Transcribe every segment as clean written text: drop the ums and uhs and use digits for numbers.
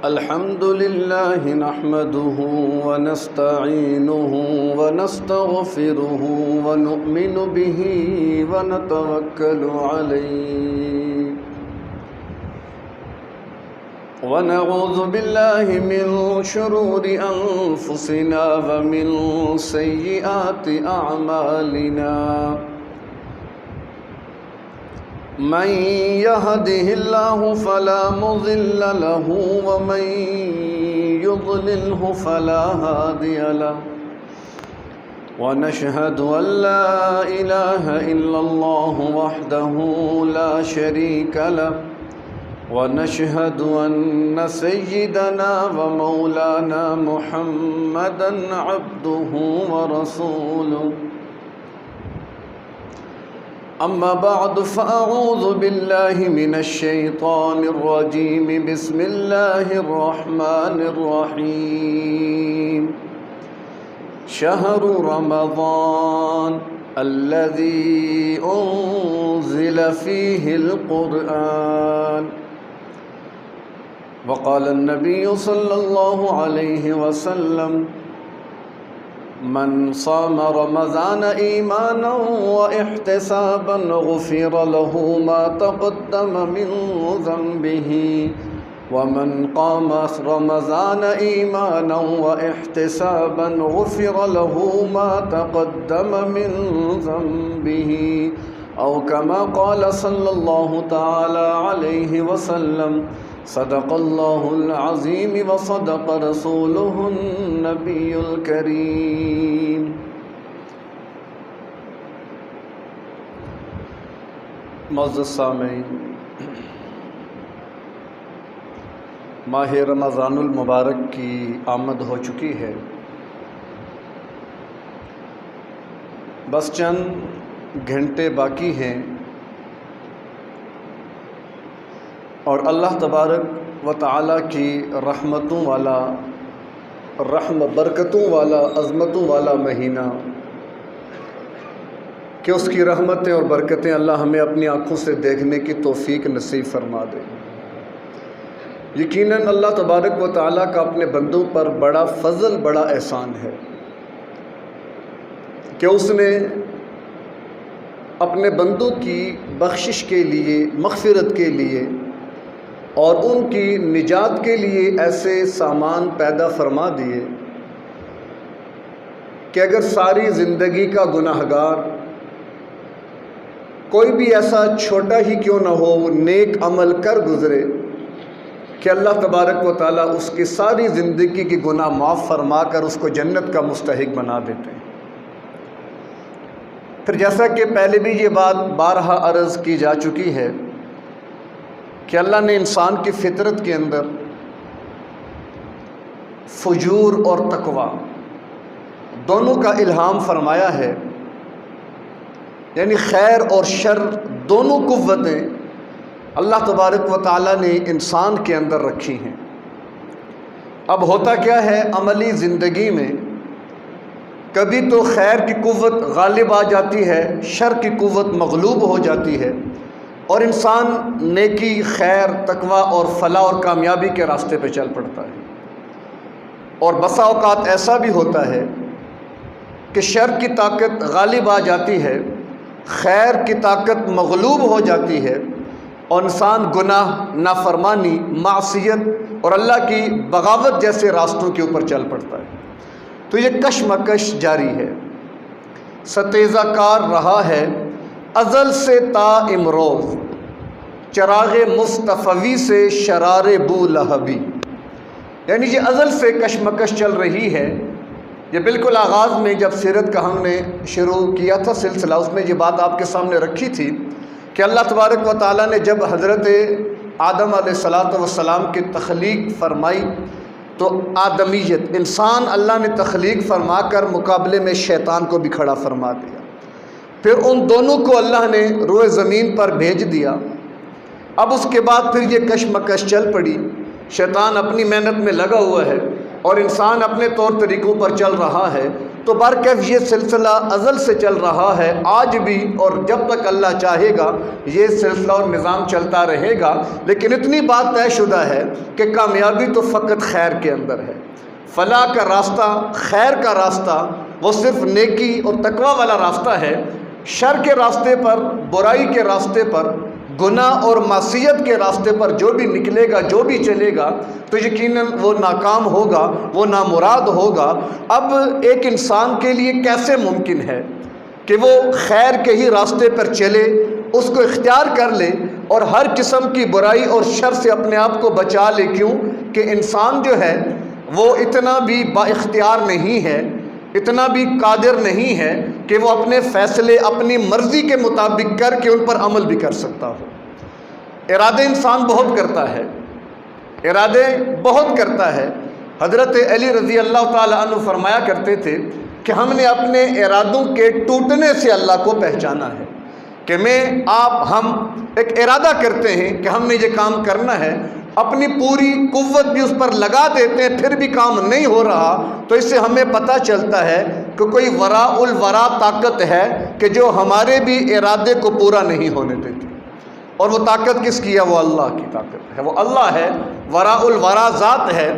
الحمد لله نحمده ونستعينه ونستغفره ونؤمن به ونتوكل عليه ونعوذ بالله من شرور أنفسنا ومن سيئات أعمالنا من يهده الله فلا مضل له ومن يضلله فلا هادي له ونشهد أن لا إله إلا الله وحده لا شريك له ونشهد أن سيدنا ومولانا محمدا عبده ورسوله أما بعد فأعوذ بالله من الشيطان الرجيم بسم الله الرحمن الرحيم شهر رمضان الذي أنزل فيه القرآن وقال النبي صلى الله عليه وسلم من صام رمضان إيمانا واحتسابا غفر له ما تقدم من ذنبه ومن قام رمضان إيمانا واحتسابا غفر له ما تقدم من ذنبه أو كما قال صلى الله تعالى عليه وسلم صدق الله العظيم وصدق رسوله النبي الكريم معزز سامعین، ماہ رمضان المبارک کی آمد ہو چکی ہے۔ بس چند گھنٹے باقی ہیں اور اللہ تبارک و تعالیٰ کی رحمتوں والا، برکتوں والا، عظمتوں والا مہینہ، کہ اس کی رحمتیں اور برکتیں اللہ ہمیں اپنی آنکھوں سے دیکھنے کی توفیق نصیب فرما دے۔ یقیناً اللہ تبارک و تعالیٰ کا اپنے بندوں پر بڑا فضل، بڑا احسان ہے کہ اس نے اپنے بندوں کی بخشش کے لیے، مغفرت کے لیے اور ان کی نجات کے لیے ایسے سامان پیدا فرما دیے کہ اگر ساری زندگی کا گناہگار کوئی بھی ایسا چھوٹا ہی کیوں نہ ہو نیک عمل کر گزرے کہ اللہ تبارک و تعالیٰ اس کی ساری زندگی کی گناہ معاف فرما کر اس کو جنت کا مستحق بنا دیتے ہیں۔ پھر جیسا کہ پہلے بھی یہ بات بارہا عرض کی جا چکی ہے کہ اللہ نے انسان کی فطرت کے اندر فجور اور تقوی دونوں کا الہام فرمایا ہے، یعنی خیر اور شر دونوں قوتیں اللہ تبارک و تعالیٰ نے انسان کے اندر رکھی ہیں۔ اب ہوتا کیا ہے، عملی زندگی میں کبھی تو خیر کی قوت غالب آ جاتی ہے، شر کی قوت مغلوب ہو جاتی ہے اور انسان نیکی، خیر، تقوی اور فلاح اور کامیابی کے راستے پہ چل پڑتا ہے۔ اور بسا اوقات ایسا بھی ہوتا ہے کہ شر کی طاقت غالب آ جاتی ہے، خیر کی طاقت مغلوب ہو جاتی ہے اور انسان گناہ، نافرمانی، معصیت اور اللہ کی بغاوت جیسے راستوں کے اوپر چل پڑتا ہے۔ تو یہ کشمکش جاری ہے، ستیزہ کار رہا ہے ازل سے تا امروز، چراغ مصطفی سے شرار بولہبی، یعنی یہ ازل سے کشمکش چل رہی ہے۔ یہ بالکل آغاز میں جب سیرت کا ہم نے شروع کیا تھا سلسلہ، اس میں یہ بات آپ کے سامنے رکھی تھی کہ اللہ تبارک و تعالیٰ نے جب حضرت آدم علیہ السلام کی تخلیق فرمائی تو آدمیت، انسان اللہ نے تخلیق فرما کر مقابلے میں شیطان کو بھی کھڑا فرما دیا۔ پھر ان دونوں کو اللہ نے روئے زمین پر بھیج دیا۔ اب اس کے بعد پھر یہ کشمکش چل پڑی، شیطان اپنی محنت میں لگا ہوا ہے اور انسان اپنے طور طریقوں پر چل رہا ہے۔ تو برکیف یہ سلسلہ ازل سے چل رہا ہے، آج بھی، اور جب تک اللہ چاہے گا یہ سلسلہ اور نظام چلتا رہے گا۔ لیکن اتنی بات طے شدہ ہے کہ کامیابی تو فقط خیر کے اندر ہے۔ فلاح کا راستہ، خیر کا راستہ، وہ صرف نیکی اور تقوی والا راستہ ہے۔ شر کے راستے پر، برائی کے راستے پر، گناہ اور معصیت کے راستے پر جو بھی نکلے گا، جو بھی چلے گا، تو یقیناً وہ ناکام ہوگا، وہ نامراد ہوگا۔ اب ایک انسان کے لیے کیسے ممکن ہے کہ وہ خیر کے ہی راستے پر چلے، اس کو اختیار کر لے اور ہر قسم کی برائی اور شر سے اپنے آپ کو بچا لے؟ کیوں کہ انسان جو ہے وہ اتنا بھی با اختیار نہیں ہے، اتنا بھی قادر نہیں ہے کہ وہ اپنے فیصلے اپنی مرضی کے مطابق کر کے ان پر عمل بھی کر سکتا ہو۔ ارادے انسان بہت کرتا ہے، ارادے بہت کرتا ہے۔ حضرت علی رضی اللہ تعالیٰ عنہ فرمایا کرتے تھے کہ ہم نے اپنے ارادوں کے ٹوٹنے سے اللہ کو پہچانا ہے، کہ ہم ایک ارادہ کرتے ہیں کہ ہم نے یہ کام کرنا ہے، اپنی پوری قوت بھی اس پر لگا دیتے ہیں، پھر بھی کام نہیں ہو رہا، تو اس سے ہمیں پتہ چلتا ہے کہ کوئی وراء الورا طاقت ہے کہ جو ہمارے بھی ارادے کو پورا نہیں ہونے دیتی۔ اور وہ طاقت کس کی ہے؟ وہ اللہ کی طاقت ہے، وہ اللہ ہے، وراء الورا ذات ہے،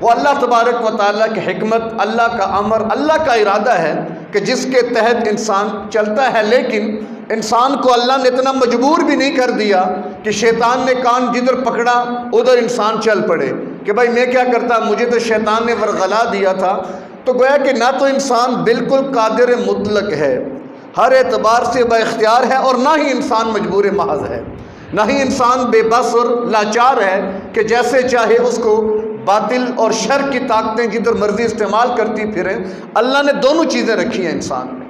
وہ اللہ تبارک و تعالیٰ کی حکمت، اللہ کا امر، اللہ کا ارادہ ہے کہ جس کے تحت انسان چلتا ہے۔ لیکن انسان کو اللہ نے اتنا مجبور بھی نہیں کر دیا کہ شیطان نے کان جدھر پکڑا ادھر انسان چل پڑے کہ بھائی میں کیا کرتا، مجھے تو شیطان نے ورغلا دیا تھا۔ تو گویا کہ نہ تو انسان بالکل قادر مطلق ہے، ہر اعتبار سے با اختیار ہے، اور نہ ہی انسان مجبور محض ہے، نہ ہی انسان بے بس اور لاچار ہے کہ جیسے چاہے اس کو باطل اور شر کی طاقتیں جدھر مرضی استعمال کرتی پھریں۔ اللہ نے دونوں چیزیں رکھی ہیں انسان میں،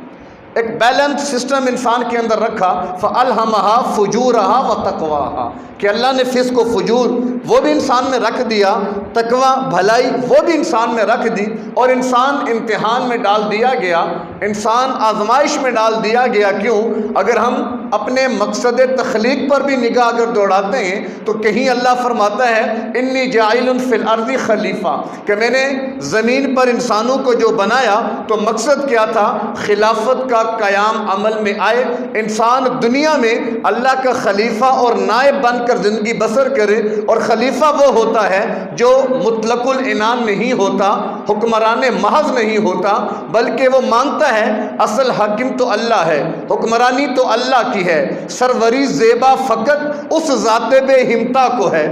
ایک بیلنس سسٹم انسان کے اندر رکھا۔ فَأَلْهَمَهَا فُجُورَهَا وَتَقْوَاهَا، کہ اللہ نے فسق و فجور وہ بھی انسان میں رکھ دیا، تقوی بھلائی وہ بھی انسان میں رکھ دی، اور انسان امتحان میں ڈال دیا گیا، انسان آزمائش میں ڈال دیا گیا۔ کیوں؟ اگر ہم اپنے مقصد تخلیق پر بھی نگاہ اگر دوڑاتے ہیں تو کہیں اللہ فرماتا ہے انی جاعل فی الارض خلیفہ، کہ میں نے زمین پر انسانوں کو جو بنایا تو مقصد کیا تھا؟ خلافت کا قیام عمل میں آئے، انسان دنیا میں اللہ کا خلیفہ اور نائب بن کر زندگی بسر کرے۔ اور خلیفہ وہ ہوتا ہے جو مطلق العنان نہیں ہوتا، حکمران محض نہیں ہوتا، بلکہ وہ مانتا ہے اصل حاکم تو اللہ ہے، حکمرانی تو اللہ کی ہے، سروری زیبا فقط اس ذات بے ہمتا کو ہے۔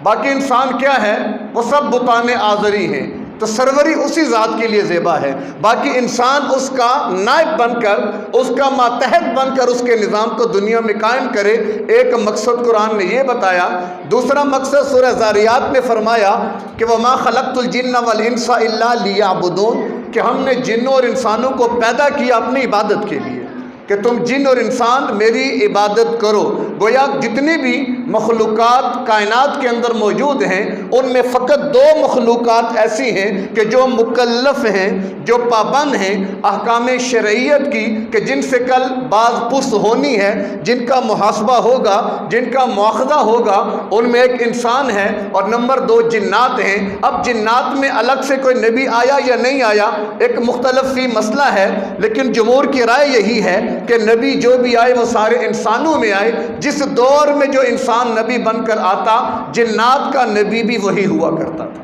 باقی انسان کیا ہے؟ وہ سب بتانے آزری ہیں، تو سروری اسی ذات کے لیے زیبا ہے، باقی انسان اس کا نائب بن کر، اس کا ماتحت بن کر اس کے نظام کو دنیا میں قائم کرے۔ ایک مقصد قرآن نے یہ بتایا۔ دوسرا مقصد سورہ ذاریات میں فرمایا کہ وَمَا خَلَقْتُ الْجِنَّ وَالْإِنسَ إِلَّا لِيَعْبُدُونَ، کہ ہم نے جنوں اور انسانوں کو پیدا کیا اپنی عبادت کے لیے، کہ تم جن اور انسان میری عبادت کرو۔ گویا جتنی بھی مخلوقات کائنات کے اندر موجود ہیں ان میں فقط دو مخلوقات ایسی ہیں کہ جو مکلف ہیں، جو پابند ہیں احکام شرعیت کی، کہ جن سے کل باز پرس ہونی ہے، جن کا محاسبہ ہوگا، جن کا مواخذہ ہوگا۔ ان میں ایک انسان ہے اور نمبر 2 جنات ہیں۔ اب جنات میں الگ سے کوئی نبی آیا یا نہیں آیا ایک مختلف فی مسئلہ ہے، لیکن جمہور کی رائے یہی ہے کہ نبی جو بھی آئے وہ سارے انسانوں میں آئے۔ جس دور میں جو انسان نبی بن کر آتا، جنات کا نبی بھی وہی ہوا کرتا تھا۔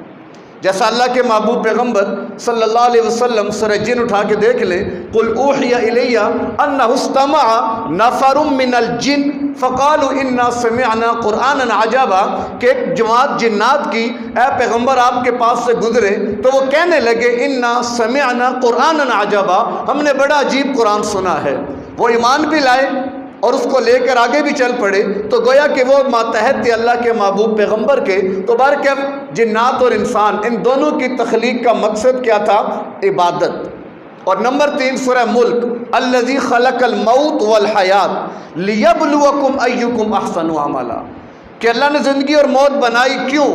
جیسا اللہ کے محبوب پیغمبر صلی اللہ علیہ وسلم سورہ جن اٹھا کے دیکھ لیں، قُلْ أُوحِيَ إِلَيَّ أَنَّهُ اسْتَمَعَ نَفَرٌ مِّنَ الْجِنِّ فَقَالُوا إِنَّا سَمِعْنَا قُرْآنًا عَجَبًا، کہ ایک جماعت جنات کی اے پیغمبر آپ کے پاس سے گزرے تو وہ کہنے لگے اِنَّا سَمِعْنَا قُرْآنًا عَجَبًا، ہم نے بڑا عجیب قرآن سنا ہے۔ وہ ایمان بھی لائے اور اس کو لے کر آگے بھی چل پڑے۔ تو گویا کہ وہ ماتحت تھے اللہ کے محبوب پیغمبر کے۔ تو بہرکیف جنات اور انسان ان دونوں کی تخلیق کا مقصد کیا تھا؟ عبادت۔ اور نمبر 3 سورہ ملک، الذی خلق الموت والحیات لیبلوکم ایکم احسن عملا، کہ اللہ نے زندگی اور موت بنائی کیوں؟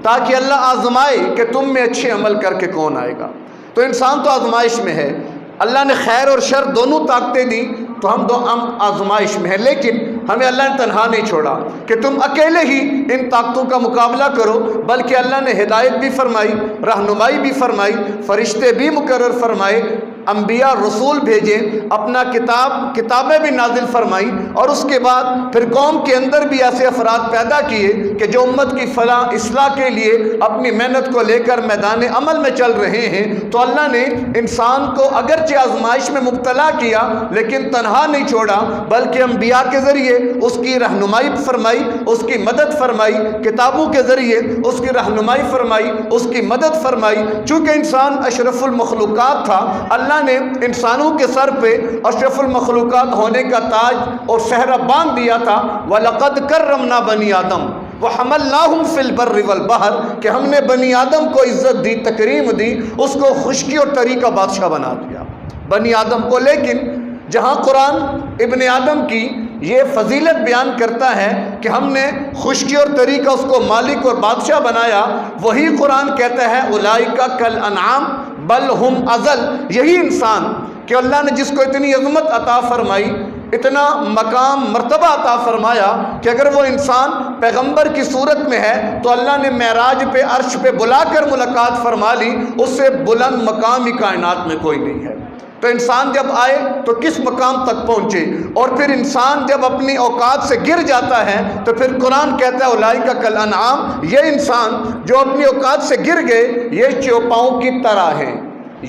تاکہ اللہ آزمائے کہ تم میں اچھے عمل کر کے کون آئے گا۔ تو انسان تو آزمائش میں ہے، اللہ نے خیر اور شر دونوں طاقتیں دیں تو ہم آزمائش میں ہیں، لیکن ہمیں اللہ نے تنہا نہیں چھوڑا کہ تم اکیلے ہی ان طاقتوں کا مقابلہ کرو، بلکہ اللہ نے ہدایت بھی فرمائی، رہنمائی بھی فرمائی، فرشتے بھی مقرر فرمائے، انبیاء رسول بھیجے، اپنا کتابیں بھی نازل فرمائی، اور اس کے بعد پھر قوم کے اندر بھی ایسے افراد پیدا کیے کہ جو امت کی فلاح اصلاح کے لیے اپنی محنت کو لے کر میدان عمل میں چل رہے ہیں۔ تو اللہ نے انسان کو اگرچہ آزمائش میں مبتلا کیا لیکن تنہا نہیں چھوڑا، بلکہ انبیاء کے ذریعے اس کی رہنمائی فرمائی، اس کی مدد فرمائی، کتابوں کے ذریعے اس کی رہنمائی فرمائی، اس کی مدد فرمائی۔ چونکہ انسان اشرف المخلوقات تھا، اللہ نے انسانوں کے سر پہ اشرف المخلوقات ہونے کا تاج اور صحرا باندھ دیا تھا۔ وَلَقَدْ كَرَّمْنَا بَنِي آدم وَحَمَلْنَاهُمْ فِي الْبَرِّ وَالْبَحْرِ، کہ ہم نے بنی آدم کو عزت دی، تکریم دی، اس کو خشکی اور تری کا بادشاہ بنا دیا بنی آدم کو۔ لیکن جہاں قرآن ابن آدم کی یہ فضیلت بیان کرتا ہے کہ ہم نے خشکی اور تری کا اس کو مالک اور بادشاہ بنایا، وہی قرآن کہتا ہے اولئک کالانعام بل ہم اضل، یہی انسان کہ اللہ نے جس کو اتنی عظمت عطا فرمائی، اتنا مقام مرتبہ عطا فرمایا کہ اگر وہ انسان پیغمبر کی صورت میں ہے تو اللہ نے معراج پہ عرش پہ بلا کر ملاقات فرما لی، اس سے بلند مقام ہی کائنات میں کوئی نہیں ہے۔ تو انسان جب آئے تو کس مقام تک پہنچے، اور پھر انسان جب اپنی اوقات سے گر جاتا ہے تو پھر قرآن کہتا ہے اولئک کالانعام، یہ انسان جو اپنی اوقات سے گر گئے یہ چوپاؤں کی طرح ہیں،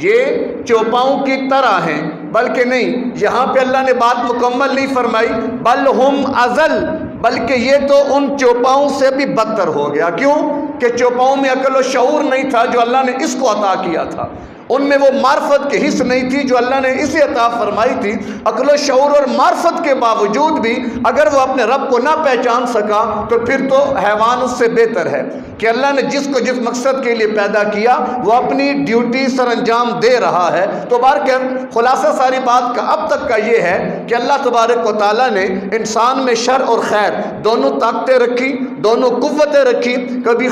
یہ چوپاؤں کی طرح ہیں۔ بلکہ نہیں، یہاں پہ اللہ نے بات مکمل نہیں فرمائی، بل ہم اضل، بلکہ یہ تو ان چوپاؤں سے بھی بدتر ہو گیا۔ کیوں کہ چوپاؤں میں عقل و شعور نہیں تھا جو اللہ نے اس کو عطا کیا تھا، ان میں وہ معرفت کی حص نہیں تھی جو اللہ نے اسے عطا فرمائی تھی۔ عقل و شعور اور معرفت کے باوجود بھی اگر وہ اپنے رب کو نہ پہچان سکا تو پھر تو حیوان اس سے بہتر ہے کہ اللہ نے جس کو جس مقصد کے لیے پیدا کیا وہ اپنی ڈیوٹی سر انجام دے رہا ہے۔ تو بہرکیف خلاصہ ساری بات کا اب تک کا یہ ہے کہ اللہ تبارک و تعالیٰ نے انسان میں شر اور خیر دونوں طاقتیں رکھی، دونوں قوتیں رکھی، کبھی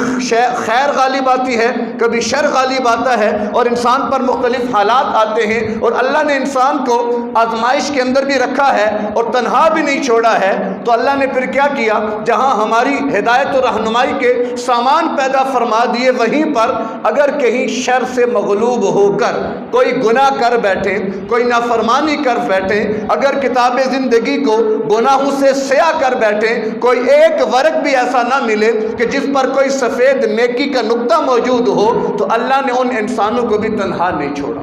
خیر غالب آتی ہے، کبھی شر غالب آتا ہے، اور انسان پر مختلف حالات آتے ہیں، اور اللہ نے انسان کو آزمائش کے اندر بھی رکھا ہے اور تنہا بھی نہیں چھوڑا ہے۔ تو اللہ نے پھر کیا کیا، جہاں ہماری ہدایت و رہنمائی کے سامان پیدا فرما دیے، وہیں پر اگر کہیں شر سے مغلوب ہو کر کوئی گناہ کر بیٹھے، کوئی نافرمانی کر بیٹھے، اگر کتاب زندگی کو گناہوں سے سیاہ کر بیٹھے، کوئی ایک ورق بھی ایسا نہ ملے کہ جس پر کوئی سفید نیکی کا نقطہ موجود ہو، تو اللہ نے ان انسانوں کو بھی تنہا نہیں چھوڑا،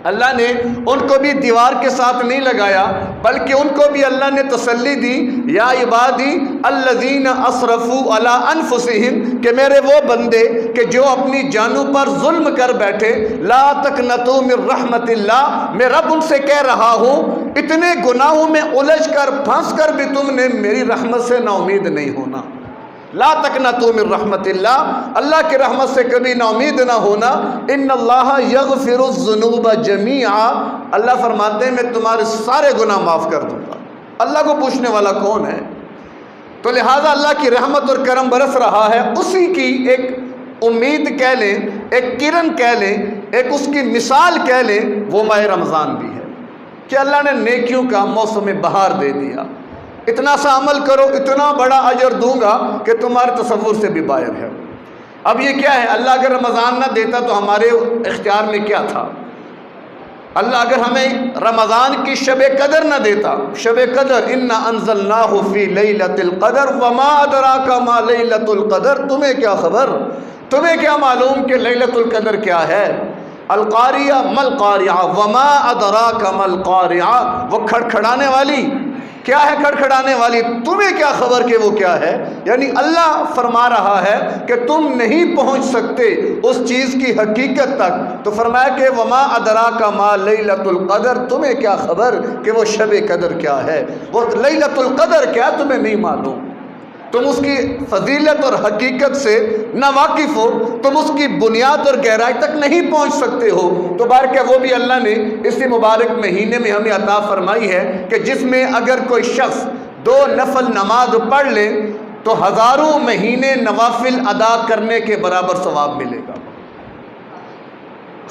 اللہ نے ان کو بھی دیوار کے ساتھ نہیں لگایا، بلکہ ان کو بھی اللہ نے تسلی دی، یا عبادی الذین اسرفوا علی انفسہم، کہ میرے وہ بندے کہ جو اپنی جانوں پر ظلم کر بیٹھے، لا تقنطوا من رحمت اللہ، میں رب ان سے کہہ رہا ہوں اتنے گناہوں میں الجھ کر پھنس کر بھی تم نے میری رحمت سے نا امید نہیں ہونا۔ لا تقنطوا من رحمت اللہ، اللہ کی رحمت سے کبھی نا امید نہ ہونا۔ ان اللہ یغفر الذنوب جمیعا، اللہ فرماتے ہیں میں تمہارے سارے گناہ معاف کر دوں گا۔ اللہ کو پوچھنے والا کون ہے؟ تو لہٰذا اللہ کی رحمت اور کرم برس رہا ہے، اسی کی ایک امید کہہ لیں، ایک کرن کہہ لیں، ایک اس کی مثال کہہ لیں، وہ ماہ رمضان بھی ہے کہ اللہ نے نیکیوں کا موسم بہار دے دیا۔ اتنا سا عمل کرو اتنا بڑا اجر دوں گا کہ تمہارے تصور سے بھی باہر ہے۔ اب یہ کیا ہے، اللہ اگر رمضان نہ دیتا تو ہمارے اختیار میں کیا تھا؟ اللہ اگر ہمیں رمضان کی شب قدر نہ دیتا، شب قدر انا انزلناہ فی لیلۃ القدر وما ادراک ما لیلۃ القدر، تمہیں کیا خبر، تمہیں کیا معلوم کہ لیلۃ القدر کیا ہے؟ القاریہ مل قاریہ وما ادراک مل قاریہ، وہ کھڑکھڑانے والی کیا ہے، کھڑکھڑانے والی، تمہیں کیا خبر کہ وہ کیا ہے؟ یعنی اللہ فرما رہا ہے کہ تم نہیں پہنچ سکتے اس چیز کی حقیقت تک، تو فرمایا کہ وما ادراک ما لیلۃ القدر، تمہیں کیا خبر کہ وہ شب قدر کیا ہے، وہ لیلۃ القدر کیا تمہیں نہیں معلوم، تم اس کی فضیلت اور حقیقت سے نہ واقف ہو، تم اس کی بنیاد اور گہرائی تک نہیں پہنچ سکتے ہو۔ تو بارکہ وہ بھی اللہ نے اسی مبارک مہینے میں ہمیں عطا فرمائی ہے کہ جس میں اگر کوئی شخص 2 نفل نماز پڑھ لے تو ہزاروں مہینے نوافل ادا کرنے کے برابر ثواب ملے گا۔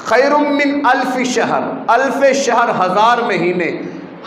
خیر من الف شہر، الف شہر 1000 مہینے،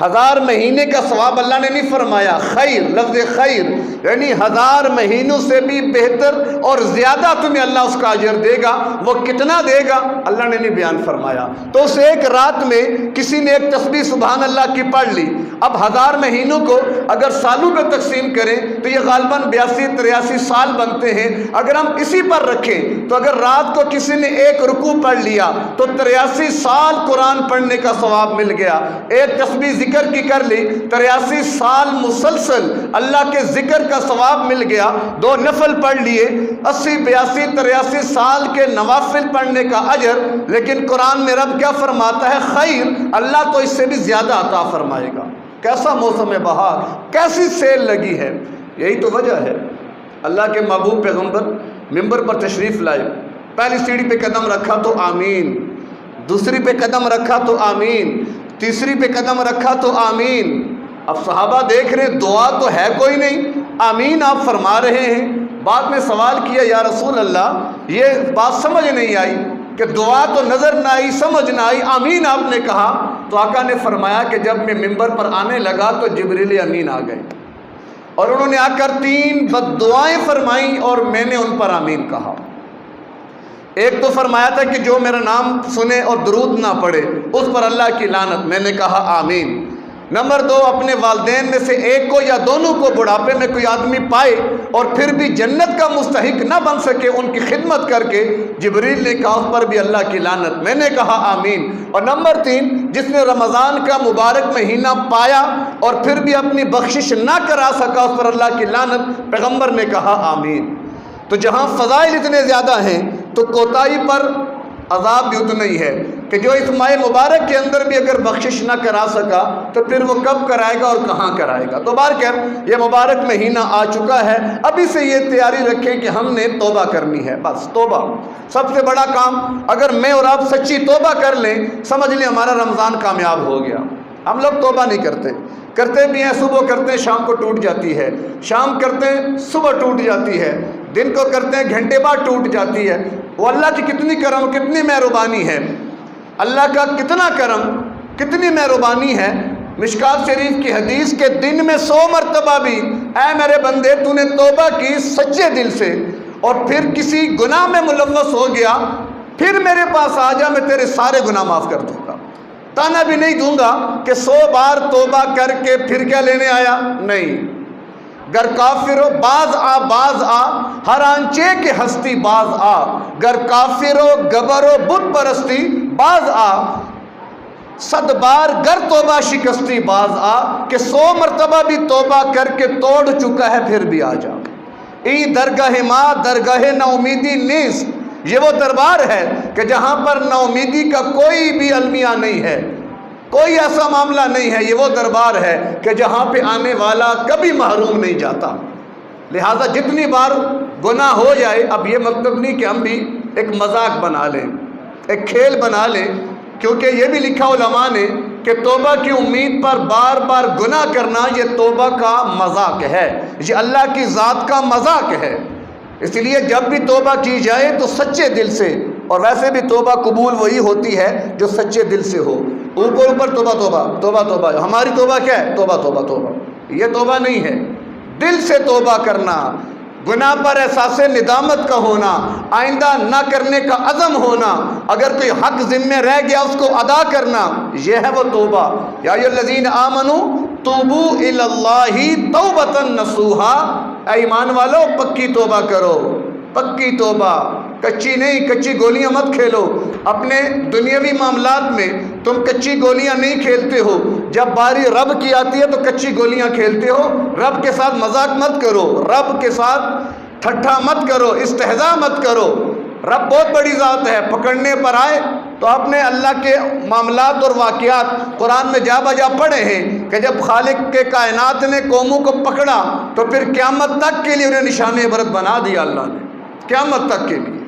1000 مہینے کا ثواب اللہ نے نہیں فرمایا، خیر، لفظ خیر یعنی 1000 مہینوں سے بھی بہتر اور زیادہ تمہیں اللہ اس کا اجر دے گا۔ وہ کتنا دے گا اللہ نے نہیں بیان فرمایا۔ تو اس ایک رات میں کسی نے ایک تسبیح سبحان اللہ کی پڑھ لی، اب 1000 مہینوں کو اگر سالوں میں تقسیم کریں تو یہ غالباً 82-83 سال بنتے ہیں۔ اگر ہم اسی پر رکھیں تو اگر رات کو کسی نے ایک رکوع پڑھ لیا تو 83 سال قرآن پڑھنے کا ثواب مل گیا۔ ایک تسبیح ذکر کی کر لی، 83 سال مسلسل اللہ کے ذکر کا ثواب مل گیا۔ 2 نفل پڑھ لیے، 80 82 83 سال کے نوافل پڑھنے کا اجر۔ لیکن قرآن میں رب کیا فرماتا ہے؟ خیر، اللہ تو اس سے بھی زیادہ عطا فرمائے گا۔ کیسا موسم بہار، کیسی سیل لگی ہے۔ یہی تو وجہ ہے اللہ کے محبوب پیغمبر ممبر پر تشریف لائے، پہلی سیڑھی پہ قدم رکھا تو آمین، دوسری پہ قدم رکھا تو آمین، تیسری پہ قدم رکھا تو آمین۔ اب صحابہ دیکھ رہے دعا تو ہے کوئی نہیں، آمین آپ فرما رہے ہیں۔ بعد میں سوال کیا یا رسول اللہ یہ بات سمجھ نہیں آئی کہ دعا تو نظر نہ آئی، سمجھ نہ آئی، آمین آپ نے کہا۔ تو آقا نے فرمایا کہ جب میں ممبر پر آنے لگا تو جبریل امین آ گئے اور انہوں نے آ کر 3 بد دعائیں فرمائیں اور میں نے ان پر آمین کہا۔ ایک تو فرمایا تھا کہ جو میرا نام سنے اور درود نہ پڑھے اس پر اللہ کی لعنت، میں نے کہا آمین۔ نمبر 2، اپنے والدین میں سے ایک کو یا دونوں کو بڑھاپے میں کوئی آدمی پائے اور پھر بھی جنت کا مستحق نہ بن سکے، ان کی خدمت کر کے جبریل نے کہا اس پر بھی اللہ کی لعنت، میں نے کہا آمین۔ اور نمبر 3، جس نے رمضان کا مبارک مہینہ پایا اور پھر بھی اپنی بخشش نہ کرا سکا اس پر اللہ کی لعنت، پیغمبر نے کہا آمین۔ تو جہاں فضائل اتنے زیادہ ہیں تو کوتاہی پر عذاب بھی اتنا ہی ہے کہ جو اس ماہ مبارک کے اندر بھی اگر بخشش نہ کرا سکا تو پھر وہ کب کرائے گا اور کہاں کرائے گا۔ تو بہرکیف یہ مبارک مہینہ آ چکا ہے، ابھی سے یہ تیاری رکھیں کہ ہم نے توبہ کرنی ہے۔ بس توبہ سب سے بڑا کام، اگر میں اور آپ سچی توبہ کر لیں سمجھ لیں ہمارا رمضان کامیاب ہو گیا۔ ہم لوگ توبہ نہیں کرتے بھی ہیں، صبح کرتے ہیں شام کو ٹوٹ جاتی ہے، شام کرتے ہیں صبح ٹوٹ جاتی ہے، دن کو کرتے ہیں گھنٹے بعد ٹوٹ جاتی ہے۔ وہ اللہ کی کتنی کرم، کتنی مہربانی ہے، اللہ کا کتنا کرم، کتنی مہربانی ہے۔ مشکات شریف کی حدیث کے دن میں 100 مرتبہ بھی اے میرے بندے تو نے توبہ کی سچے دل سے اور پھر کسی گناہ میں ملوث ہو گیا، پھر میرے پاس آ جا، میں تیرے سارے گناہ معاف کر دوں گا۔ تانا بھی نہیں دوں گا کہ 100 بار توبہ کر کے پھر کیا لینے آیا، نہیں۔ گر کافرو باز آ ہر آنچے کے ہستی باز آ، گر کافرو گبرو بت پرستی باز آ، 100 بار گر توبہ شکستی باز آ، کہ 100 مرتبہ بھی توبہ کر کے توڑ چکا ہے پھر بھی آ جا۔ ای درگاہ ماں درگاہ نا امیدی نیست، یہ وہ دربار ہے کہ جہاں پر نا امیدی کا کوئی بھی المیہ نہیں ہے، کوئی ایسا معاملہ نہیں ہے۔ یہ وہ دربار ہے کہ جہاں پہ آنے والا کبھی محروم نہیں جاتا۔ لہٰذا جتنی بار گناہ ہو جائے، اب یہ مطلب نہیں کہ ہم بھی ایک مذاق بنا لیں، ایک کھیل بنا لیں، کیونکہ یہ بھی لکھا علماء نے کہ توبہ کی امید پر بار بار گناہ کرنا یہ توبہ کا مذاق ہے، یہ اللہ کی ذات کا مذاق ہے۔ اس لیے جب بھی توبہ کی جائے تو سچے دل سے، اور ویسے بھی توبہ قبول وہی ہوتی ہے جو سچے دل سے ہو۔ اوپر توبہ توبہ توبہ توبہ، ہماری توبہ کیا ہے؟ توبہ توبہ توبہ، یہ توبہ نہیں ہے۔ دل سے توبہ کرنا، گناہ پر احساس ندامت کا ہونا، آئندہ نہ کرنے کا عزم ہونا، اگر کوئی حق ذمہ رہ گیا اس کو ادا کرنا، یہ ہے وہ توبہ۔ یا ایھا الذین آمنوا توبوا الی اللہ توبۃ نصوحا، اے ایمان والو پکی توبہ کرو، پکی توبہ، کچی نہیں، کچی گولیاں مت کھیلو۔ اپنے دنیاوی معاملات میں تم کچی گولیاں نہیں کھیلتے ہو، جب باری رب کی آتی ہے تو کچی گولیاں کھیلتے ہو۔ رب کے ساتھ مذاق مت کرو، رب کے ساتھ ٹھٹھا مت کرو، استہزاء مت کرو۔ رب بہت بڑی ذات ہے، پکڑنے پر آئے تو آپ نے اللہ کے معاملات اور واقعات قرآن میں جا بجا پڑھے ہیں کہ جب خالق کے کائنات نے قوموں کو پکڑا تو پھر قیامت تک کے لیے انہیں نشان عبرت بنا دیا اللہ نے، قیامت تک کے لیے۔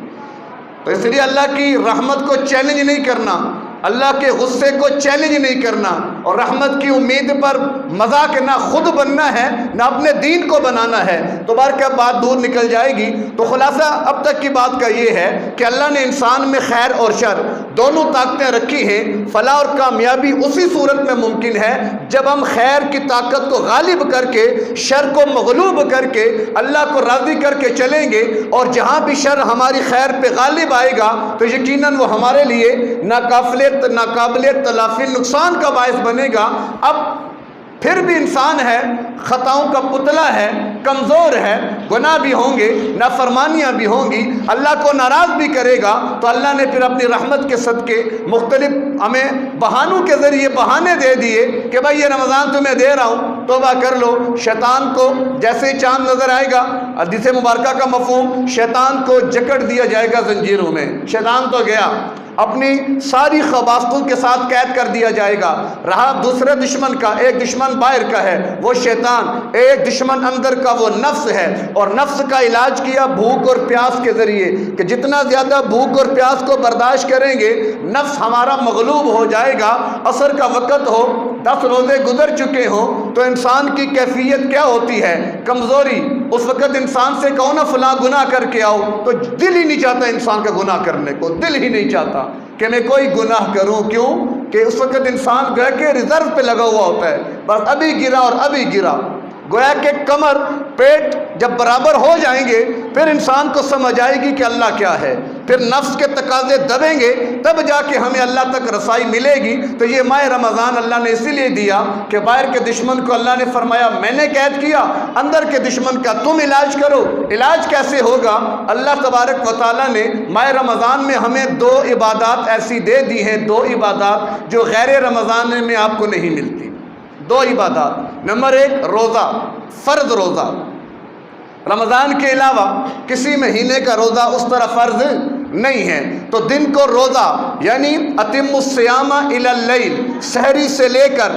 تو اس لیے اللہ کی رحمت کو چیلنج نہیں کرنا، اللہ کے غصے کو چیلنج نہیں کرنا، اور رحمت کی امید پر مذاق نہ خود بننا ہے نہ اپنے دین کو بنانا ہے، تو بار بات دور نکل جائے گی۔ تو خلاصہ اب تک کی بات کا یہ ہے کہ اللہ نے انسان میں خیر اور شر دونوں طاقتیں رکھی ہیں، فلاح اور کامیابی اسی صورت میں ممکن ہے جب ہم خیر کی طاقت کو غالب کر کے، شر کو مغلوب کر کے، اللہ کو راضی کر کے چلیں گے، اور جہاں بھی شر ہماری خیر پہ غالب آئے گا تو یقیناً وہ ہمارے لیے ناقابل تلافی نقصان کا باعث بنے گا۔ اب پھر بھی انسان ہے، خطاؤں کا پتلا ہے، کمزور ہے، گناہ بھی ہوں گے، نافرمانیاں بھی ہوں گی، اللہ کو ناراض بھی کرے گا، تو اللہ نے پھر اپنی رحمت کے صدقے مختلف ہمیں بہانوں کے ذریعے بہانے دے دیے کہ بھائی یہ رمضان تمہیں دے رہا ہوں، توبہ کر لو۔ شیطان کو جیسے ہی چاند نظر آئے گا، حدیث مبارکہ کا مفہوم، شیطان کو جکڑ دیا جائے گا زنجیروں میں۔ شیطان تو گیا، اپنی ساری خباستوں کے ساتھ قید کر دیا جائے گا۔ رہا دوسرے دشمن کا، ایک دشمن باہر کا ہے وہ شیطان، ایک دشمن اندر کا وہ نفس ہے، اور نفس کا علاج کیا بھوک اور پیاس کے ذریعے کہ جتنا زیادہ بھوک اور پیاس کو برداشت کریں گے نفس ہمارا مغلوب ہو جائے گا۔ عصر کا وقت ہو، 10 روزے گزر چکے ہوں تو انسان کی کیفیت کیا ہوتی ہے؟ کمزوری۔ اس وقت انسان سے کہو نا فلاں گناہ کر کے آؤ تو دل ہی نہیں چاہتا انسان کا گناہ کرنے کو، دل ہی نہیں چاہتا کہ میں کوئی گناہ کروں۔ کیوں کہ اس وقت انسان گویا کہ ریزرو پہ لگا ہوا ہوتا ہے، بس ابھی گرا اور ابھی گرا۔ گویا کہ کمر پیٹ جب برابر ہو جائیں گے پھر انسان کو سمجھ آئے گی کہ اللہ کیا ہے، پھر نفس کے تقاضے دبیں گے تب جا کے ہمیں اللہ تک رسائی ملے گی۔ تو یہ ماہ رمضان اللہ نے اسی لیے دیا کہ باہر کے دشمن کو اللہ نے فرمایا میں نے قید کیا، اندر کے دشمن کا تم علاج کرو۔ علاج کیسے ہوگا؟ اللہ تبارک و تعالیٰ نے ماہ رمضان میں ہمیں 2 عبادات ایسی دے دی ہیں، 2 عبادات جو غیر رمضان میں آپ کو نہیں ملتی۔ 2 عبادات۔ نمبر 1 روزہ، فرض روزہ۔ رمضان کے علاوہ کسی مہینے کا روزہ اس طرح فرض نہیں ہے، تو دن کو روزہ یعنی اتم الصیام الی اللیل، سحری سے لے کر